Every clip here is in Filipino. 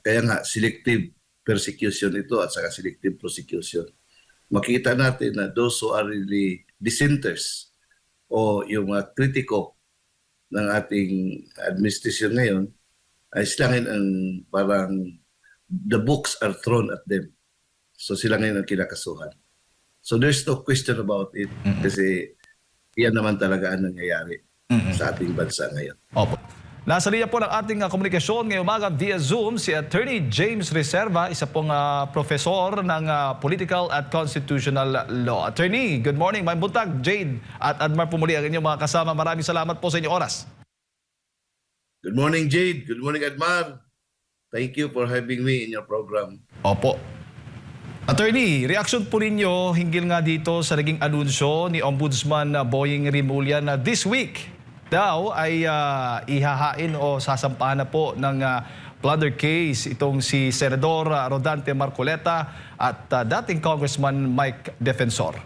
Kaya nga, selective persecution ito at saka selective prosecution. Makita natin na those who are really dissenters o yung mga kritiko ng ating administration ngayon ay sila ngayon ang parang the books are thrown at them. So sila ngayon ang kinakasuhan. So there's no question about it kasi yan naman talaga ang nangyayari sa ating bansa ngayon. Opo. Nasa linya po ng ating komunikasyon ngayong umaga via Zoom si Attorney James Reserva, isa pong profesor ng Political at Constitutional Law. Attorney, good morning. May buntag, Jade at Admar Pumuli ang inyong mga kasama. Maraming salamat po sa inyong oras. Good morning, Jade. Good morning, Admar. Thank you for having me in your program. Opo. Attorney, reaction po ninyo hinggil nga dito sa naging anunsyo ni Ombudsman Boying Rimulya na this week daw ay ihahain o sasampahan na po ng plunder case itong si Senador Rodante Marcoleta at dating Congressman Mike Defensor.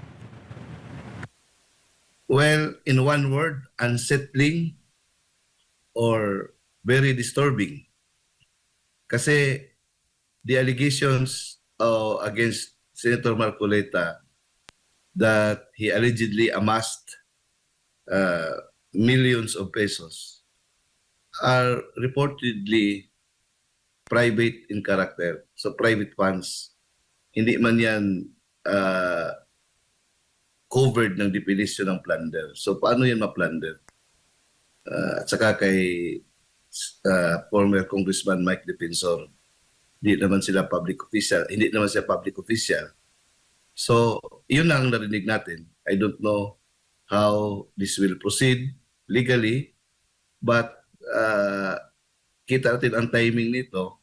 Well, in one word, unsettling or very disturbing. Kasi the allegations against Senator Marcoleta that he allegedly amassed millions of pesos are reportedly private in character. So private funds. Hindi man yan covered ng definition ng plunder. So paano yan ma-plunder? At saka kay former Congressman Mike Defensor, hindi naman siya public official. So yun lang ang narinig natin. I don't know how this will proceed legally, but kita natin ang timing nito.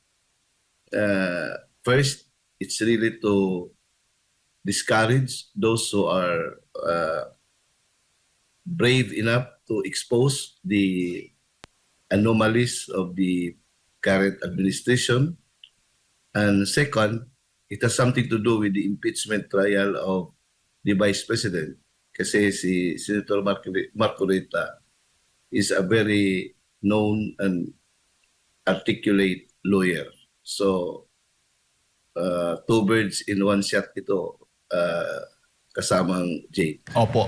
First, it's really to discourage those who are brave enough to expose the anomalies of the current administration. And second, it has something to do with the impeachment trial of the Vice President. Kasi si Senator Marcoleta is a very known and articulate lawyer. So, two birds in one shot ito kasamang Jade. Opo.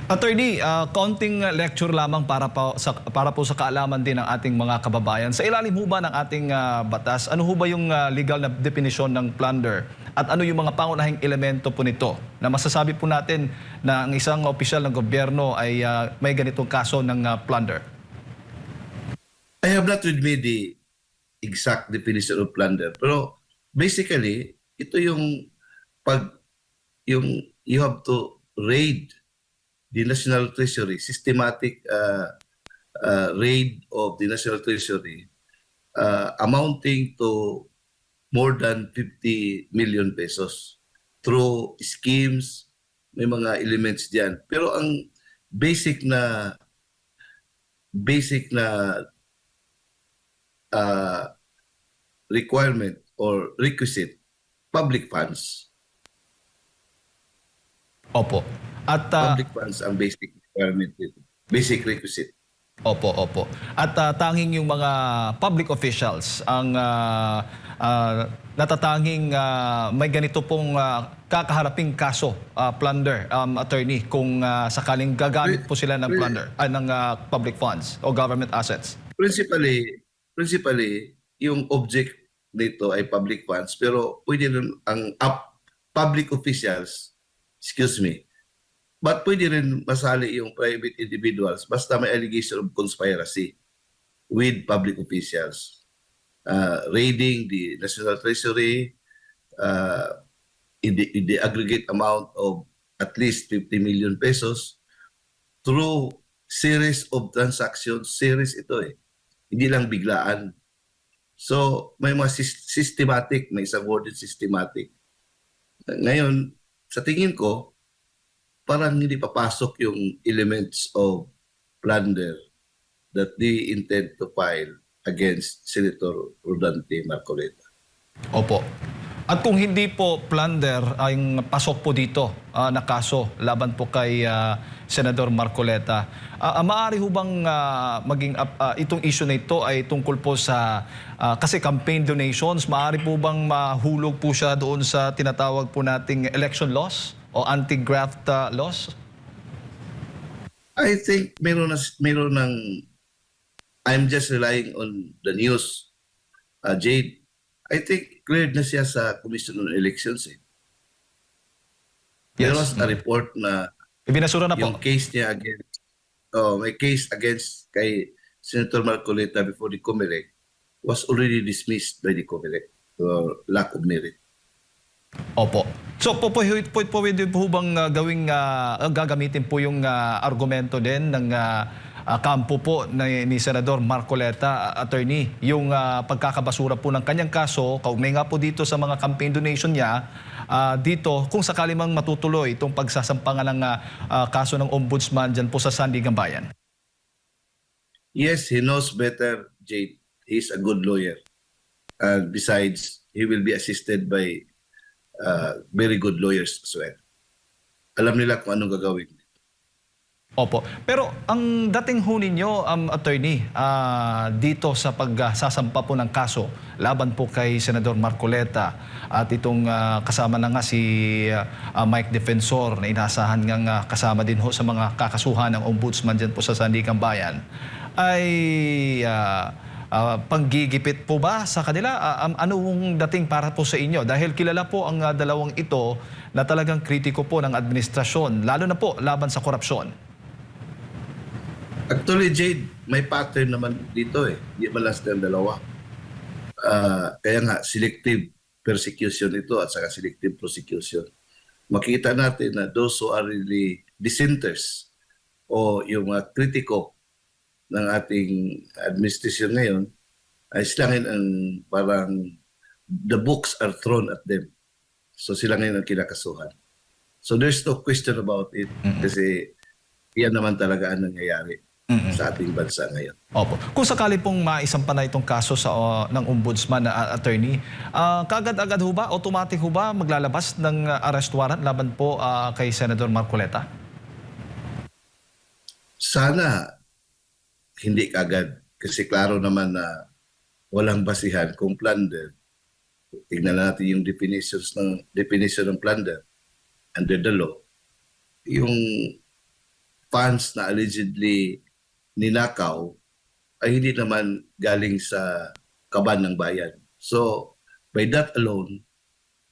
Attorney, konting lecture lamang para po sa kaalaman din ng ating mga kababayan. Sa ilalim ho ba ng ating batas, ano ho ba yung legal na definisyon ng plunder? At ano yung mga pangunahing elemento po nito na masasabi po natin na ang isang opisyal ng gobyerno ay may ganitong kaso ng plunder? I have not with me the exact definition of plunder. Pero basically, ito yung you have to raid the National Treasury, systematic raid of the National Treasury amounting to more than 50 million pesos through schemes, may mga elements diyan. Pero ang basic na requirement or requisite, public funds. Opo. At Public funds ang basic requirement dito. Basic requisite. Opo. At tanging yung mga public officials ang natatanging may ganito pong kakaharaping kaso, plunder, attorney, kung sakaling gagamit po sila ng plunder, ng public funds o government assets. Principally, yung object nito ay public funds, pero pwede rin ang public officials, but pwede rin masali yung private individuals basta may allegation of conspiracy with public officials. Raiding the National Treasury in the aggregate amount of at least 50 million pesos through series of transactions. Series ito eh. Hindi lang biglaan. So may mga systematic, may isang word systematic. Ngayon, sa tingin ko, parang hindi papasok yung elements of plunder that they intend to file against Senator Rodante Marcoleta. Opo. At kung hindi po plunder ang pasok po dito na kaso laban po kay Senador Marcoleta, maaari ho bang maging itong issue na ito ay tungkol po sa kasi campaign donations, maaari po bang mahulog po siya doon sa tinatawag po nating election laws o anti-graft laws? I think meron ng I'm just relying on the news, Jade. I think cleared na siya sa Commission on Elections. There was a report na Ibinasura na po. yung case niya against, may case against kay Senator Marcoleta before the COMELEC was already dismissed by the COMELEC for lack of merit. Opo. So pwede po bang gagamitin po yung argumento din ng kampo po ni Senador Marcoleta, attorney, yung pagkakabasura po ng kanyang kaso, kaugnay nga po dito sa mga campaign donation niya, dito kung sakali mang matutuloy itong pagsasampangan ng kaso ng ombudsman dyan po sa Sandigan Bayan? Yes, he knows better, Jade. He's a good lawyer. And besides, he will be assisted by very good lawyers as well. Alam nila kung anong gagawin. Opo. Pero ang dating ho ninyo, attorney, dito sa pagsasampa po ng kaso laban po kay Senador Marcoleta at itong kasama na nga si Mike Defensor na inasahan nga kasama din ho sa mga kakasuhan ng ombudsman dyan po sa Sandigan Bayan, ay panggigipit po ba sa kanila? Anong dating para po sa inyo? Dahil kilala po ang dalawang ito na talagang kritiko po ng administrasyon, lalo na po laban sa korupsyon. Actually, Jade, may pattern naman dito eh. Hindi malas ng dalawa. Kaya nga, selective persecution ito at saka selective prosecution. Makita natin na those who are really dissenters o yung mga kritiko ng ating administration ngayon ay sila ngayon ang parang the books are thrown at them. So sila ngayon ang kinakasuhan. So there's no question about it kasi yan naman talaga ang nangyayari sa ating bansa ngayon. Opo. Kung sakali pong maisampa na itong kaso sa ng ombudsman na attorney, kaagad-agad ho ba, automatic ho ba maglalabas ng arrest warrant laban po kay Senador Marcoleta? Sana hindi kagad kasi klaro naman na walang basihan kung plunder. Tignan natin yung definition ng plunder under the law. Yung funds na allegedly ninakaw ay hindi naman galing sa kaban ng bayan. So, by that alone,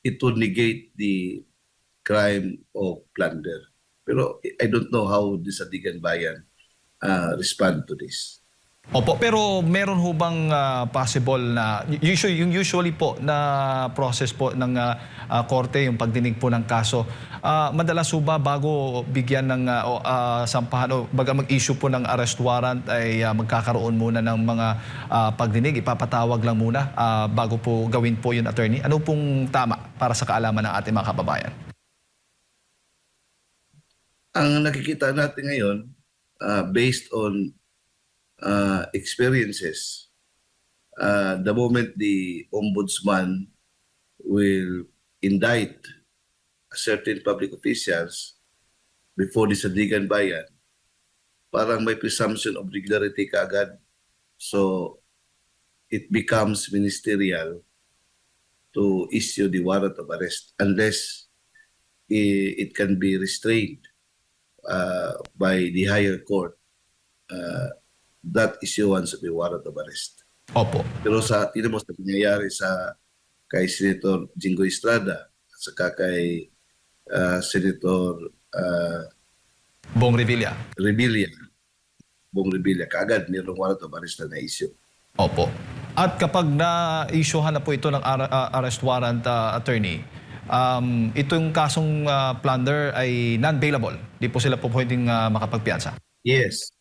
it would negate the crime of plunder. Pero I don't know how the Sandigan Bayan respond to this. Opo, pero meron ho bang possible na, usually po na process po ng korte, yung pagdinig po ng kaso, madalas ho ba bago bigyan ng sampahan o baga mag-issue po ng arrest warrant ay magkakaroon muna ng mga pagdinig, ipapatawag lang muna bago po gawin po yun, attorney? Ano pong tama para sa kaalaman ng ating mga kababayan? Ang nakikita natin ngayon, based on experiences, the moment the ombudsman will indict certain public officials before the Sandigan Bayan, parang may presumption of regularity kaagad. So it becomes ministerial to issue the warrant of arrest unless it can be restrained by the higher court. That issuance of a warrant of arrest. Opo. Pero sa tinamos na nangyayari kay Senator Jingo Estrada at saka kay Senator Bong Revilla. Bong Revilla, kaagad mayroong warrant of arrest na issue. Opo. At kapag na-issuehan na po ito ng arrest warrant, attorney, itong kasong plunder ay non-bailable. Di po sila po pwedeng makapagpiyansa. Yes,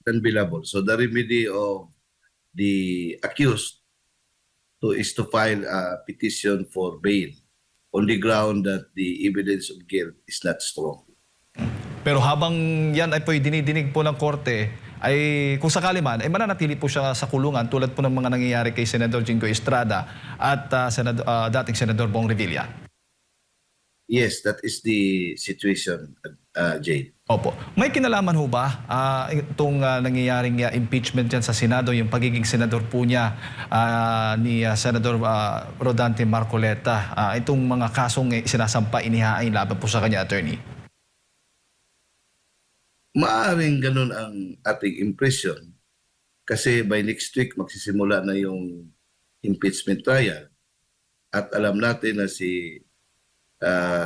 unbailable. So the remedy of the accused is to file a petition for bail on the ground that the evidence of guilt is not strong. Pero habang yan ay po dinidinig po ng korte, ay kung sakali man, ay mananatili po siya sa kulungan tulad po ng mga nangyayari kay Senador Jingo Estrada at dating Senador Bong Revilla? Yes, that is the situation, Jay. Opo. May kinalaman ho ba itong nangyayaring impeachment dyan sa Senado, yung pagiging senador po niya ni Senador Rodante Marcoleta, itong mga kasong sinasampa, inihain laban po sa kanya, attorney? Maaring ganun ang ating impression kasi by next week magsisimula na yung impeachment trial at alam natin na si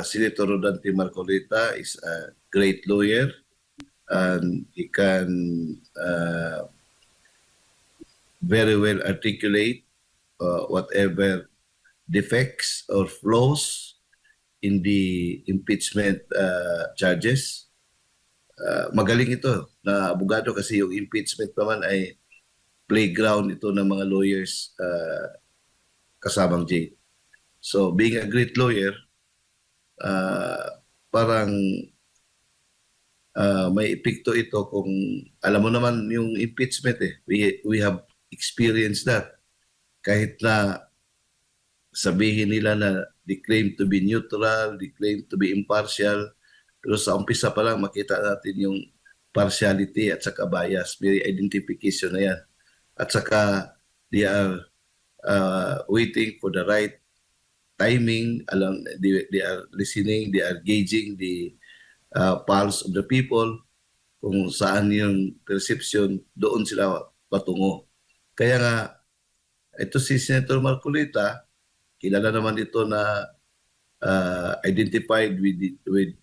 Senator Rodante Marcoleta is a great lawyer and he can very well articulate whatever defects or flaws in the impeachment charges. Magaling ito na abogado kasi yung impeachment naman ay playground ito ng mga lawyers kasamang Jay. So being a great lawyer, parang may epekto ito kung alam mo naman yung impeachment we have experienced that kahit na sabihin nila na they claim to be neutral, they claim to be impartial, pero sa umpisa pa lang makita natin yung partiality at saka bias, may identification na yan, at saka they are waiting for the right timing, they are listening, they are gauging the pulse of the people, kung saan yung perception, doon sila patungo. Kaya nga, ito si Senator Marcoleta, kilala naman ito na identified with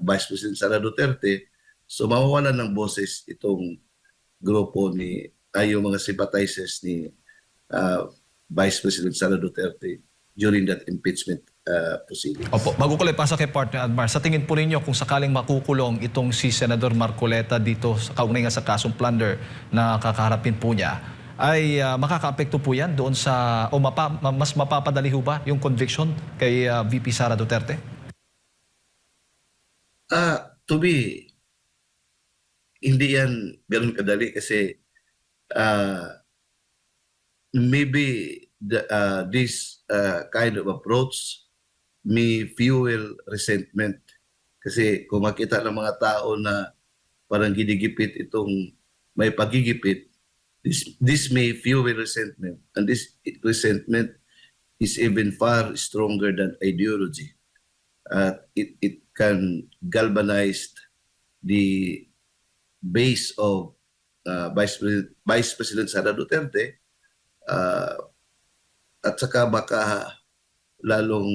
Vice President Sara Duterte, so mawawalan ng boses itong grupo yung mga sympathizers ni Vice President Sara Duterte during that impeachment proceedings. Opo, bago ko lang ipasa kay partner Admar, sa tingin po ninyo kung sakaling makukulong itong si Senador Marcoleta dito kaugnay nga sa kasong plunder na kakaharapin po niya, ay makakaapekto po yan doon sa, mas mapapadali ho ba yung conviction kay VP Sara Duterte? To me, hindi yan ganun kadali kasi maybe this kind of approach may fuel resentment. Kasi kung makita ng mga tao na parang ginigipit itong may pagigipit, this may fuel resentment. And this resentment is even far stronger than ideology. It can galvanize the base of Vice President Sara Duterte at saka baka lalong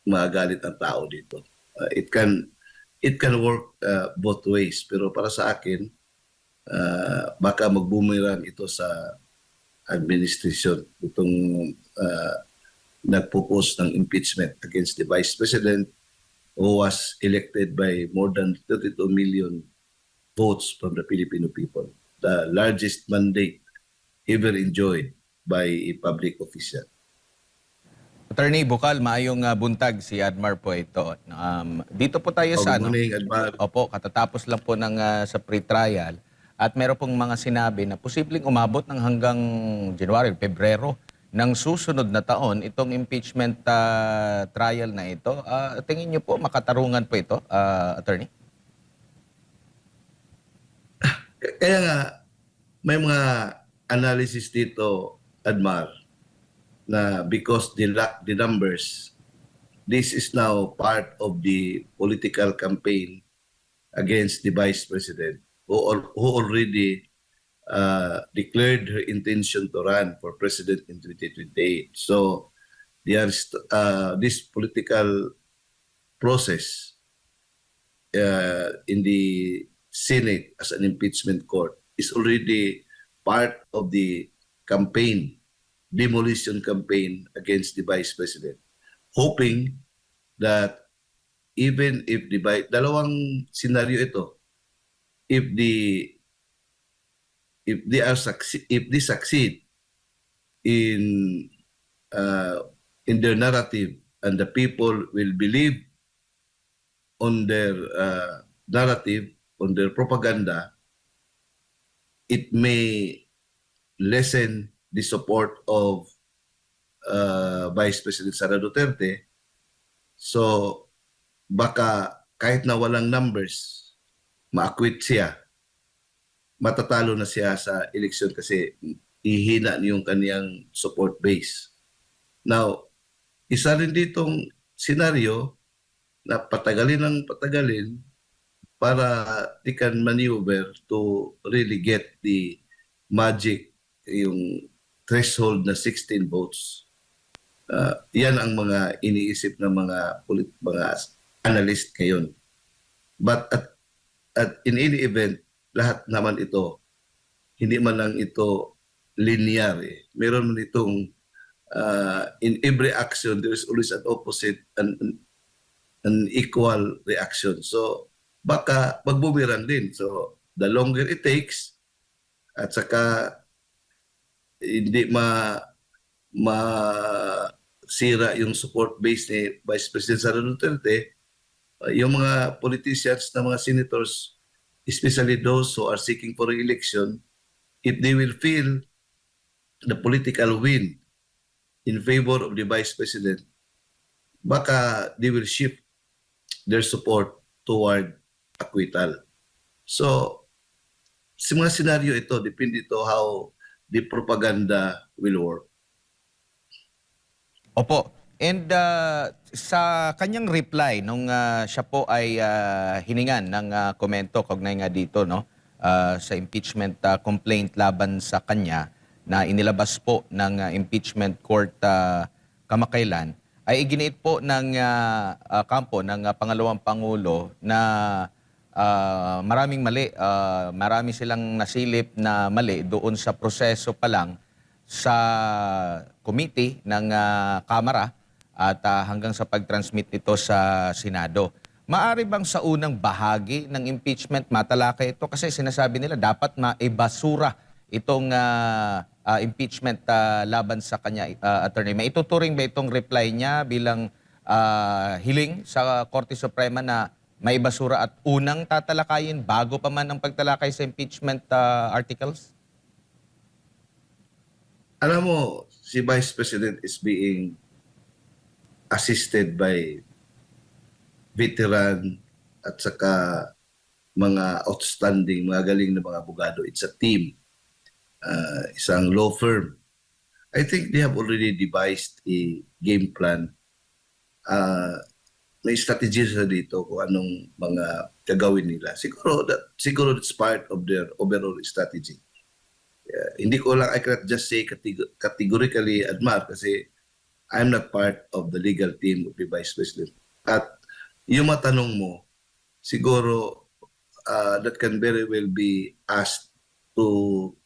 magalit ang tao dito. It can work both ways, pero para sa akin baka mag-boomerang ito sa administration itong nagpo-post ng impeachment against the Vice President who was elected by more than 32 million votes from the Filipino people, the largest mandate ever enjoyed by a public official. Attorney Bukal, maayong buntag si Admar po ito. Dito po tayo sa Good morning, Admar. Opo, katatapos lang po ng sa pre-trial at meron pong mga sinabi na posibleng umabot ng hanggang January, Pebrero ng susunod na taon itong impeachment trial na ito. Tingin niyo po makatarungan po ito, Attorney? Kaya nga may mga analysis dito, Admar, na because they lack the numbers, this is now part of the political campaign against the Vice President who already declared her intention to run for President in 2028. So this political process in the Senate as an impeachment court is already part of the campaign, demolition campaign against the Vice President, hoping that even if dalawang scenario ito, if they succeed in their narrative and the people will believe on their narrative, on their propaganda, it may lessen the support of Vice President Sara Duterte. So baka kahit na walang numbers, ma-acquit siya, matatalo na siya sa eleksyon kasi ihina yung kaniyang support base. Now, isa rin ditong senaryo na patagalin ng patagalin para they can maneuver to really get the magic, yung threshold na 16 votes. Yan ang mga iniisip ng mga analyst ngayon. But at in any event, lahat naman ito, hindi man lang ito linear. Meron man itong in every action, there is always an opposite and an equal reaction. So baka magbumirang din. So the longer it takes, at saka hindi sira yung support base ni Vice President Sara Duterte, yung mga politicians na mga senators, especially those who are seeking for re-election, if they will feel the political win in favor of the Vice President, baka they will shift their support toward acquittal. So, sa mga senaryo ito, depende ito how the propaganda will work. Opo. And sa kanyang reply nung siya po ay hiningan ng komento kaugnay nga dito, no, sa impeachment complaint laban sa kanya na inilabas po ng impeachment court kamakailan, ay iginiit po ng kampo ng pangalawang pangulo na maraming mali, marami silang nasilip na mali doon sa proseso pa lang sa committee ng Kamara at hanggang sa pag-transmit nito sa Senado. Maari bang sa unang bahagi ng impeachment matalakay ito? Kasi sinasabi nila dapat maibasura itong impeachment laban sa kanya, attorney. May ituturing ba itong reply niya bilang hiling sa Korte Suprema na maibasura at unang tatalakayin bago pa man ang pagtalakay sa impeachment articles? Alam mo, si Vice President is being assisted by veteran at saka mga outstanding, mga galing na mga abogado. It's a team, isang law firm. I think they have already devised a game plan. May strategy sa dito kung anong mga gagawin nila. Siguro it's part of their overall strategy. Hindi ko lang, I cannot just say categorically, Admar, kasi I'm not part of the legal team of the Vice President. At yung matanong mo, siguro that can very well be asked to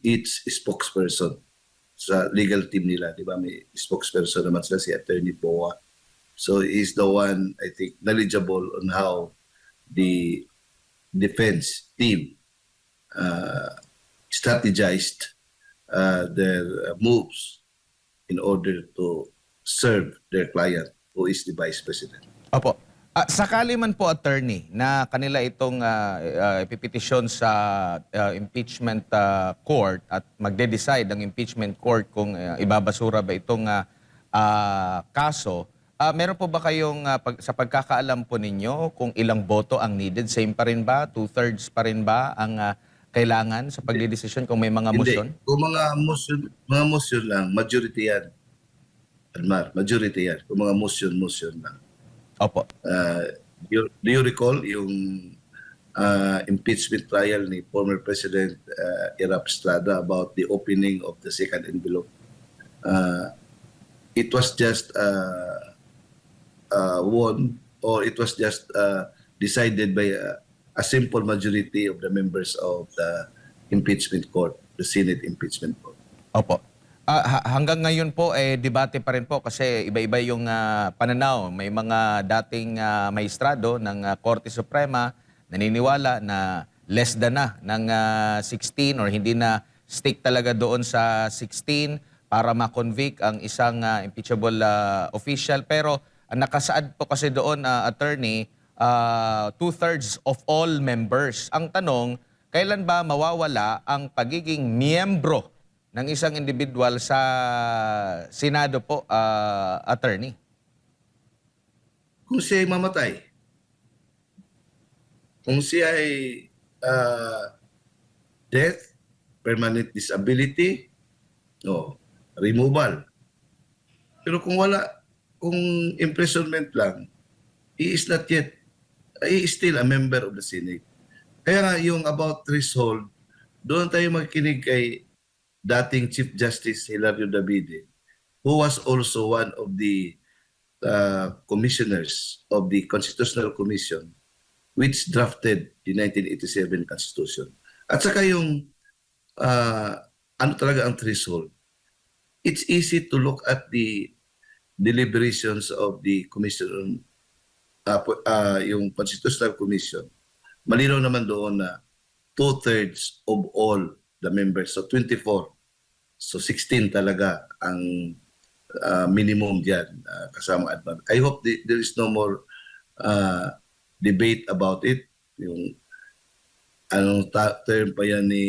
each spokesperson sa legal team nila. Di ba? May spokesperson naman sila, si Attorney Boa. So he's the one, I think, knowledgeable on how the defense team strategized their moves in order to serve their client, who is the Vice President. Opo. Sakali man po, attorney, na kanila itong ipipetisyon sa impeachment court at magde-decide ang impeachment court kung ibabasura ba itong kaso, meron po ba kayong, sa pagkakaalam po ninyo, kung ilang boto ang needed? Same pa rin ba? 2/3 pa rin ba ang kailangan sa pagdidesisyon kung may mga motion? Hindi. Kung mga motion lang, majority yan. Almar, majority yan. Kung mga motion lang. Opo. Do you recall yung impeachment trial ni former President Erap Estrada about the opening of the second envelope? It was just won, or it was just decided by a simple majority of the members of the impeachment court, the Senate impeachment court. Opo. Hanggang ngayon po, debate pa rin po kasi iba-iba yung pananaw. May mga dating maestrado ng Korte Suprema naniniwala na less than na ng 16 or hindi na stick talaga doon sa 16 para ma-convict ang isang impeachable official. Pero nakasaad po kasi doon, attorney, 2/3 of all members. Ang tanong, kailan ba mawawala ang pagiging miyembro ng isang individual sa Senado po, attorney? Kung siya ay mamatay, kung siya ay death, permanent disability, o removal. Pero kung wala, kung imprisonment lang, he is not yet, he is still a member of the Senate. Kaya nga yung about threshold, doon tayo magkinig kay dating Chief Justice Hilario Davide, who was also one of the commissioners of the Constitutional Commission which drafted the 1987 Constitution. At saka yung ano talaga ang threshold. It's easy to look at the deliberations of the commission, yung Constitutional Commission. Malinaw naman doon na 2/3 of all the members, so 24. So 16 talaga ang minimum dyan kasama advance. I hope there is no more debate about it. Yung anong term pa yan ni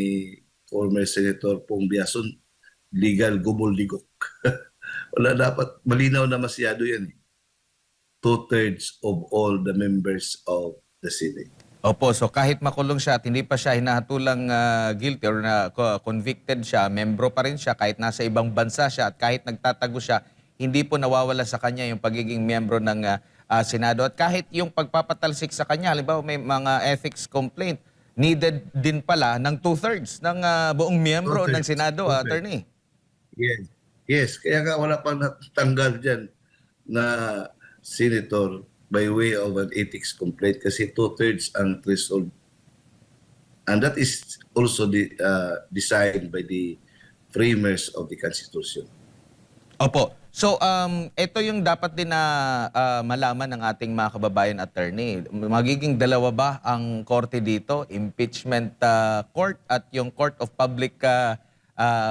former Senator Pong Biason, legal gumuldigok. Wala, dapat malinaw na masyado yan. 2/3 of all the members of the Senate. Opo, so kahit makulong siya at hindi pa siya hinahatulang guilty or convicted siya, membro pa rin siya kahit nasa ibang bansa siya at kahit nagtatago siya, hindi po nawawala sa kanya yung pagiging membro ng Senado. At kahit yung pagpapatalsik sa kanya, halimbawa may mga ethics complaint, needed din pala ng 2/3 ng buong miyembro ng 2/3. Senado, attorney. Yes. Yes, kaya nga wala pang natanggal dyan na senator by way of an ethics complaint kasi 2/3 ang threshold. And that is also designed by the framers of the Constitution. Opo. So, ito yung dapat din na malaman ng ating mga kababayan, attorney. Magiging dalawa ba ang korte dito? Impeachment court at yung Court of Public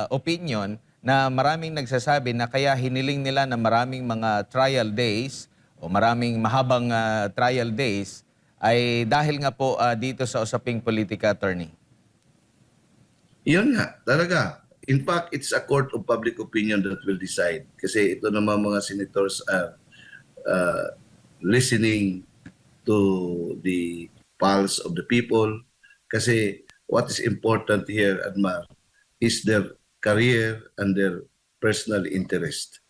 Opinion na maraming nagsasabi na kaya hiniling nila na maraming mga trial days o maraming mahabang trial days ay dahil nga po dito sa usaping politika, attorney. Yun nga, talaga. In fact, it's a court of public opinion that will decide. Kasi ito naman mga senators are listening to the pulse of the people. Kasi what is important here, Admar, is their career and their personal interest.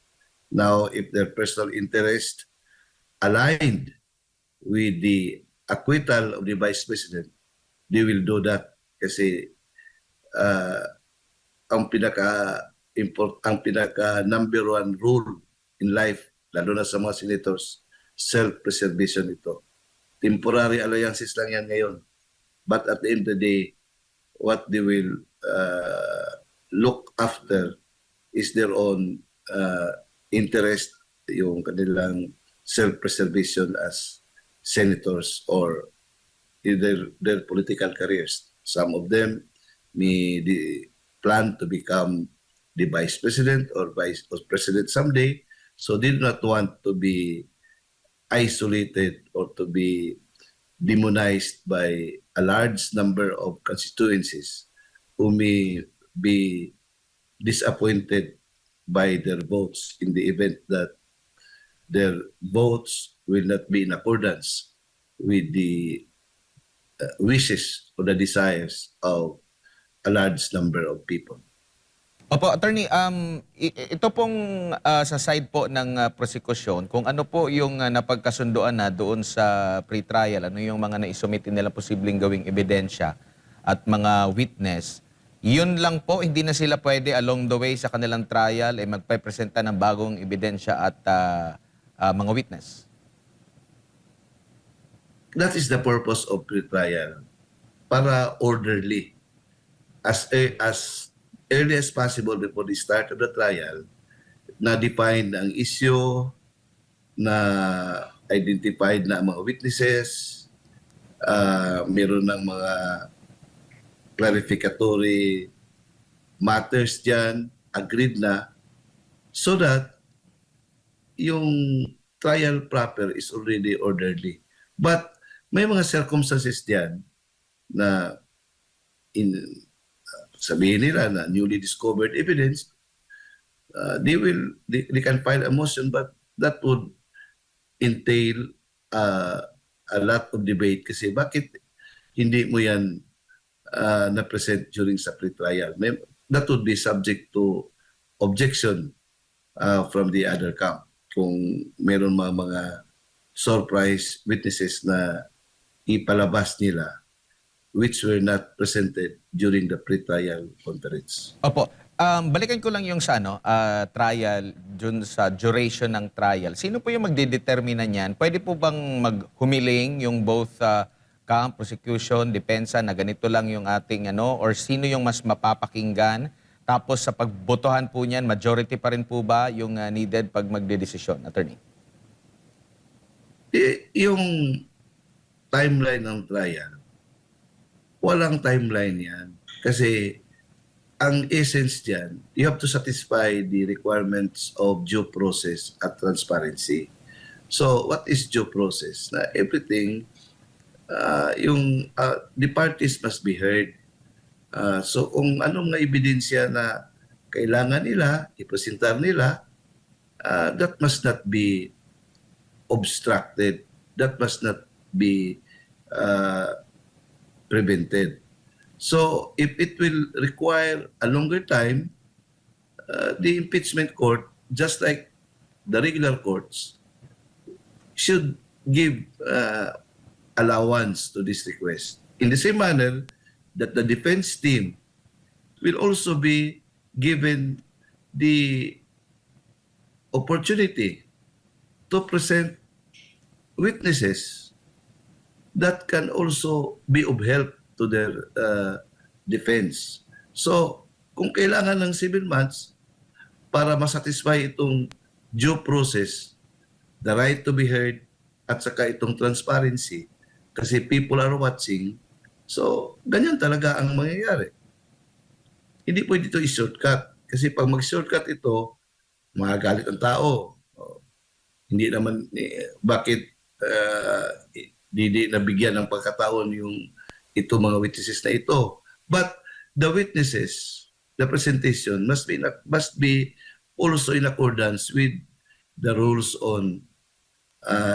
Now, if their personal interest aligned with the acquittal of the Vice President, they will do that. Kasi ang pinaka number one rule in life, lalo na sa mga senators, self-preservation ito. Temporary alliances lang yan ngayon. But at the end of the day, what they will look after is their own interest, yung kanilang self-preservation as senators or either their political careers. Some of them may plan to become the vice president or vice president someday, so they do not want to be isolated or to be demonized by a large number of constituencies who may be disappointed by their votes in the event that their votes will not be in accordance with the wishes or the desires of a large number of people. Opo, attorney, ito pong sa side po ng prosecution, kung ano po yung napagkasundoan na doon sa pre-trial, ano yung mga naisumitin nila posibleng gawing ebidensya at mga witness, yun lang po, hindi na sila pwede along the way sa kanilang trial ay magpapresenta ng bagong ebidensya at mga witness. That is the purpose of pre-trial, para orderly. As early as possible before the start of the trial, na-define ang issue, na identified na ang mga witnesses, meron ng mga clarificatory matters dyan, agreed na, so that yung trial proper is already orderly. But may mga circumstances dyan na in sabihin nila na newly discovered evidence, they can file a motion, but that would entail uh, a lot of debate kasi bakit hindi mo yan na-present during sa pre-trial. That would be subject to objection from the other camp kung meron mga surprise witnesses na ipalabas nila which were not presented during the pre-trial conference. Opo. Balikan ko lang yung sa trial, dun sa duration ng trial. Sino po yung magdidetermina niyan? Pwede po bang maghumiling yung both camp, prosecution, depensa na ganito lang yung ating or sino yung mas mapapakinggan? Tapos sa pagbotohan po niyan, majority pa rin po ba yung needed pag magdedesisyon, attorney? Yung timeline ng trial, walang timeline yan. Kasi ang essence dyan, you have to satisfy the requirements of due process at transparency. So, what is due process? Na everything, the parties must be heard. So, kung anong nga ebidensya na kailangan nila, ipresentar nila, that must not be obstructed. That must not be prevented. So, if it will require a longer time, the impeachment court, just like the regular courts, should give allowance to this request. In the same manner that the defense team will also be given the opportunity to present witnesses that can also be of help to their defense. So, kung kailangan ng 7 months para masatisfy itong due process, the right to be heard, at saka itong transparency, kasi people are watching, so ganyan talaga ang mangyayari. Hindi pwede ito i-shortcut. Kasi pag mag-shortcut ito, magagalit ang tao. Hindi naman, bakit hindi nabigyan ng pagkataon yung ito mga witnesses na ito. But the witnesses, the presentation must be also in accordance with the rules on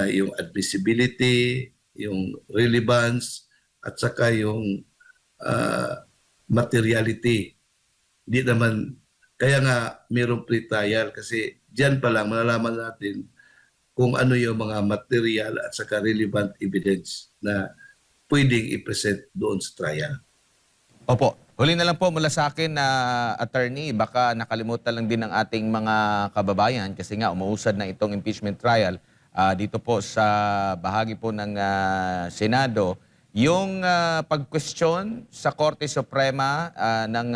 yung admissibility, yung relevance, at saka yung materiality. Hindi naman, kaya nga mayroong pre-trial kasi diyan pa lang malalaman natin kung ano yung mga material at saka relevant evidence na pwedeng i-present doon sa trial. Opo. Huli na lang po mula sa akin na attorney, baka nakalimutan lang din ng ating mga kababayan kasi nga umuusad na itong impeachment trial dito po sa bahagi po ng Senado. Yung pag-question sa Korte Suprema ng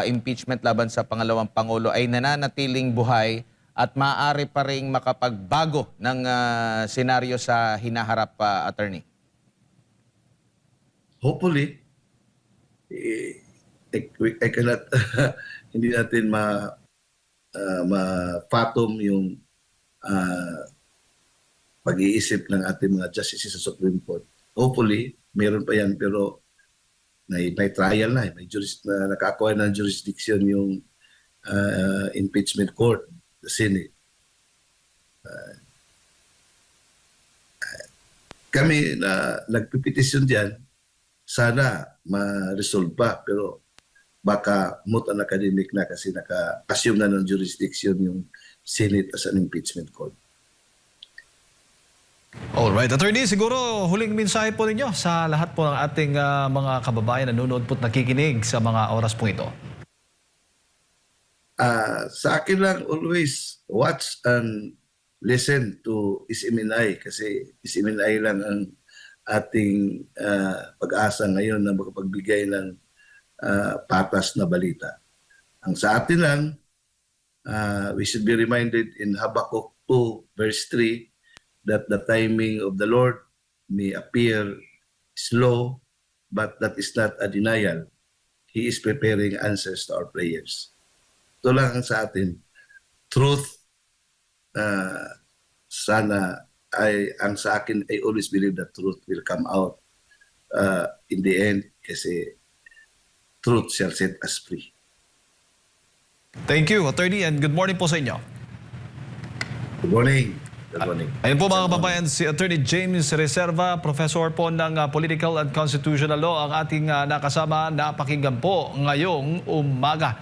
impeachment laban sa pangalawang Pangulo ay nananatiling buhay at maaari pa ring makapagbago ng senaryo sa hinaharap, attorney. Hopefully, I cannot, hindi natin ma-fathom yung pag-iisip ng ating mga justices sa Supreme Court. Hopefully, meron pa yan, pero may trial na, na naka-acquire ng jurisdiction yung impeachment court, the Senate. Kami na nagpipetisyon diyan, sana ma-resolve pa, pero baka moot an academic na kasi naka-assume na ng jurisdiction yung Senate as an impeachment court. Alright, attorney, siguro huling mensahe po ninyo sa lahat po ng ating mga kababayan na nanonood po at nakikinig sa mga oras po ito. Sa akin lang, always watch and listen to SMNI kasi SMNI lang ang ating pag-asa ngayon na makapagbigay ng patas na balita. Ang sa atin lang, we should be reminded in Habakkuk 2 verse 3 that the timing of the Lord may appear slow, but that is not a denial. He is preparing answers to our prayers. Ito lang ang sa atin. Truth, sana ang sa akin, I always believe that truth will come out in the end kasi truth shall set us free. Thank you, Attorney, and good morning po sa inyo. Good morning. Good morning. Ayun po mga kababayan, si Attorney James Reserva, Professor po ng Political and Constitutional Law, ang ating nakasama. Napakinggan po ngayong umaga.